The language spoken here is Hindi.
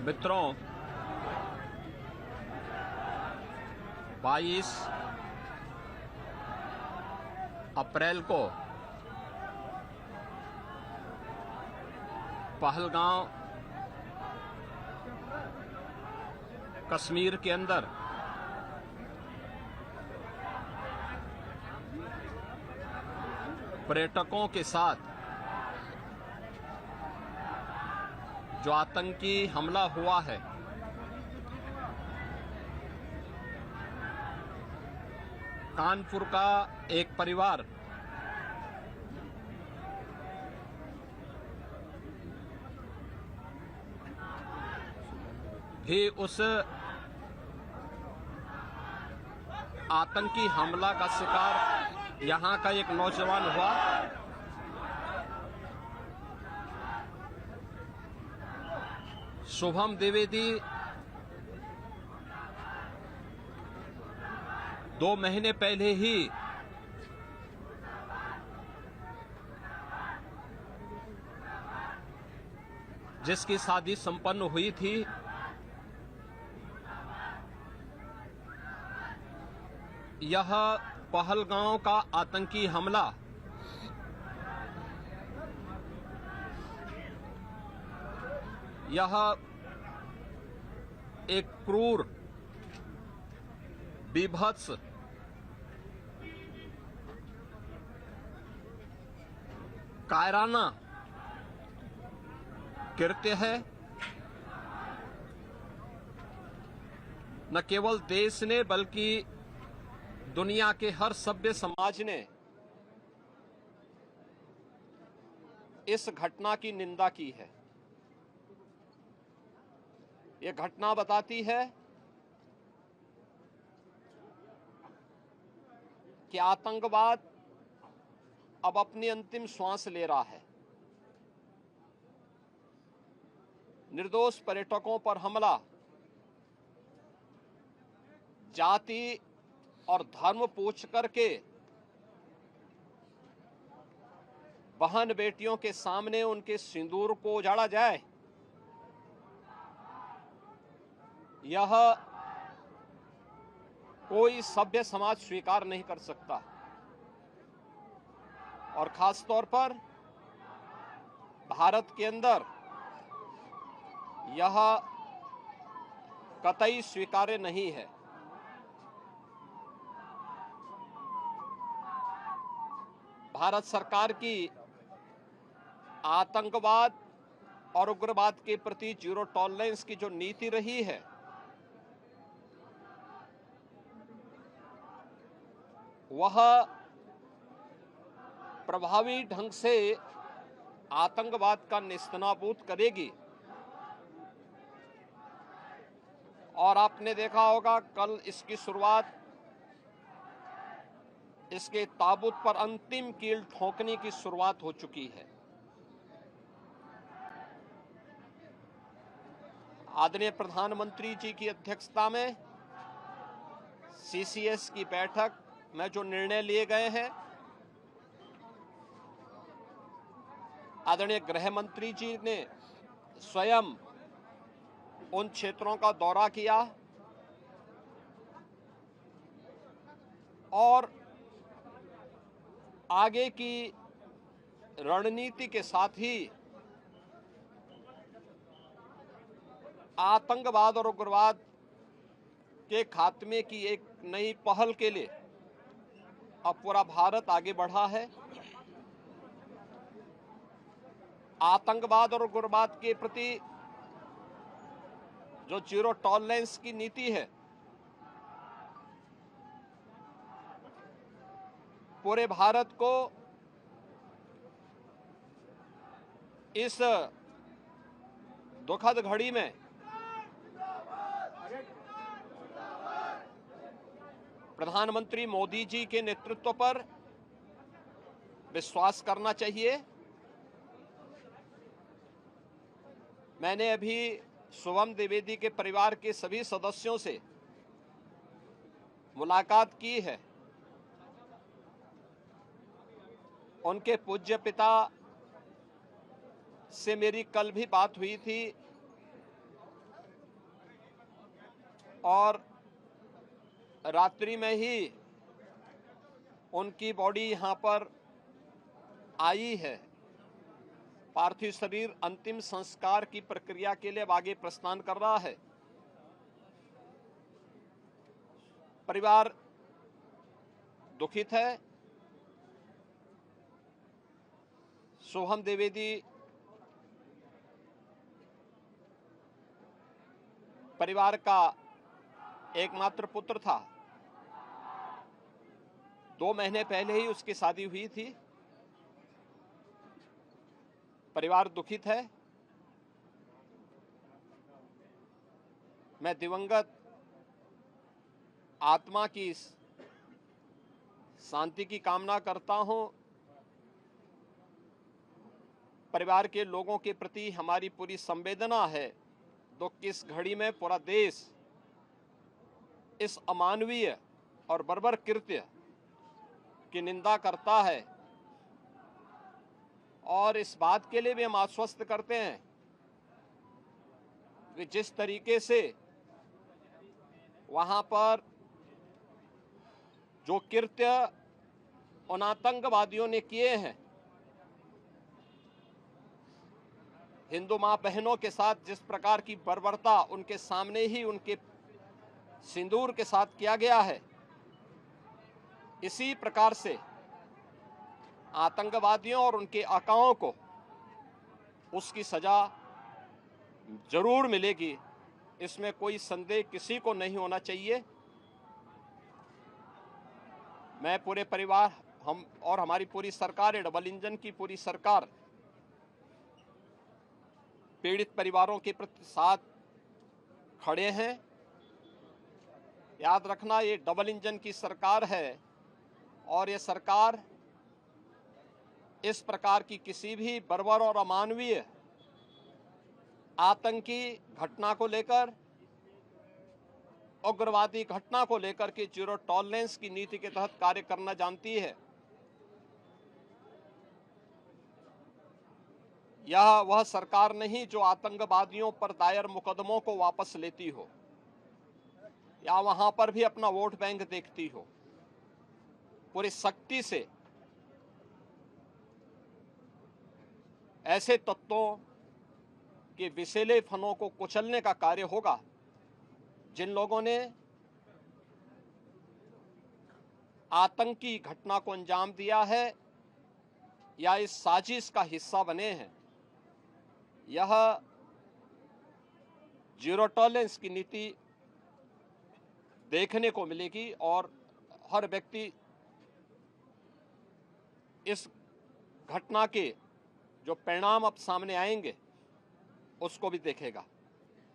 मित्रों, 22 अप्रैल को पहलगांव कश्मीर के अंदर पर्यटकों के साथ जो आतंकी हमला हुआ है, कानपुर का एक परिवार भी उस आतंकी हमला का शिकार यहां का एक नौजवान हुआ। शुभम द्विवेदी 2 महीने पहले ही जिसकी शादी संपन्न हुई थी, यह पहलगांव का आतंकी हमला यह एक क्रूर, बीभत्स, कायराना कृत्य है। न केवल देश ने बल्कि दुनिया के हर सभ्य समाज ने इस घटना की निंदा की है। यह घटना बताती है कि आतंकवाद अब अपनी अंतिम श्वास ले रहा है। निर्दोष पर्यटकों पर हमला जाति और धर्म पूछ करके बहन बेटियों के सामने उनके सिंदूर को उजाड़ा जाए, यह कोई सभ्य समाज स्वीकार नहीं कर सकता। और खास तौर पर भारत के अंदर यह कतई स्वीकार्य नहीं है। भारत सरकार की आतंकवाद और उग्रवाद के प्रति जीरो टॉलरेंस की जो नीति रही है, वह प्रभावी ढंग से आतंकवाद का नेस्तनाबूद करेगी। और आपने देखा होगा, कल इसकी शुरुआत, इसके ताबूत पर अंतिम कील ठोकने की शुरुआत हो चुकी है। आदरणीय प्रधानमंत्री जी की अध्यक्षता में सीसीएस की बैठक में जो निर्णय लिए गए हैं, आदरणीय गृह मंत्री जी ने स्वयं उन क्षेत्रों का दौरा किया और आगे की रणनीति के साथ ही आतंकवाद और उग्रवाद के खात्मे की एक नई पहल के लिए अब पूरा भारत आगे बढ़ा है। आतंकवाद और उग्रवाद के प्रति जो जीरो टॉलरेंस की नीति है, पूरे भारत को इस दुखद घड़ी में प्रधानमंत्री मोदी जी के नेतृत्व पर विश्वास करना चाहिए। मैंने अभी शुभम द्विवेदी के परिवार के सभी सदस्यों से मुलाकात की है। उनके पूज्य पिता से मेरी कल भी बात हुई थी। और रात्रि में ही उनकी बॉडी यहाँ पर आई है। पार्थिव शरीर अंतिम संस्कार की प्रक्रिया के लिए आगे प्रस्थान कर रहा है। परिवार दुखित है। सोहम द्विवेदी परिवार का एकमात्र पुत्र था। 2 महीने पहले ही उसकी शादी हुई थी। परिवार दुखित है। मैं दिवंगत आत्मा की शांति की कामना करता हूं। परिवार के लोगों के प्रति हमारी पूरी संवेदना है। दुख की इस घड़ी में पूरा देश इस अमानवीय और बर्बर कृत्य की निंदा करता है और इस बात के लिए भी हम आश्वस्त करते हैं कि जिस तरीके से वहां पर जो कृत्य उन आतंकवादियों ने किए हैं, हिंदू मां बहनों के साथ जिस प्रकार की बर्बरता उनके सामने ही उनके सिंदूर के साथ किया गया है, इसी प्रकार से आतंकवादियों और उनके आकाओं को उसकी सजा जरूर मिलेगी। इसमें कोई संदेह किसी को नहीं होना चाहिए। मैं पूरे परिवार, हम और हमारी पूरी सरकार, डबल इंजन की पूरी सरकार पीड़ित परिवारों के प्रति साथ खड़े हैं। याद रखना, ये डबल इंजन की सरकार है और ये सरकार इस प्रकार की किसी भी बर्बर और अमानवीय आतंकी घटना को लेकर, उग्रवादी घटना को लेकर के जीरो टॉलरेंस की नीति के तहत कार्य करना जानती है। यह वह सरकार नहीं जो आतंकवादियों पर दायर मुकदमों को वापस लेती हो या वहां पर भी अपना वोट बैंक देखती हो। पूरी सख्ती से ऐसे तत्वों के विषैले फनों को कुचलने का कार्य होगा जिन लोगों ने आतंकी घटना को अंजाम दिया है या इस साजिश का हिस्सा बने हैं। यह जीरो टॉलरेंस की नीति देखने को मिलेगी और हर व्यक्ति इस घटना के जो परिणाम अब सामने आएंगे उसको भी देखेगा।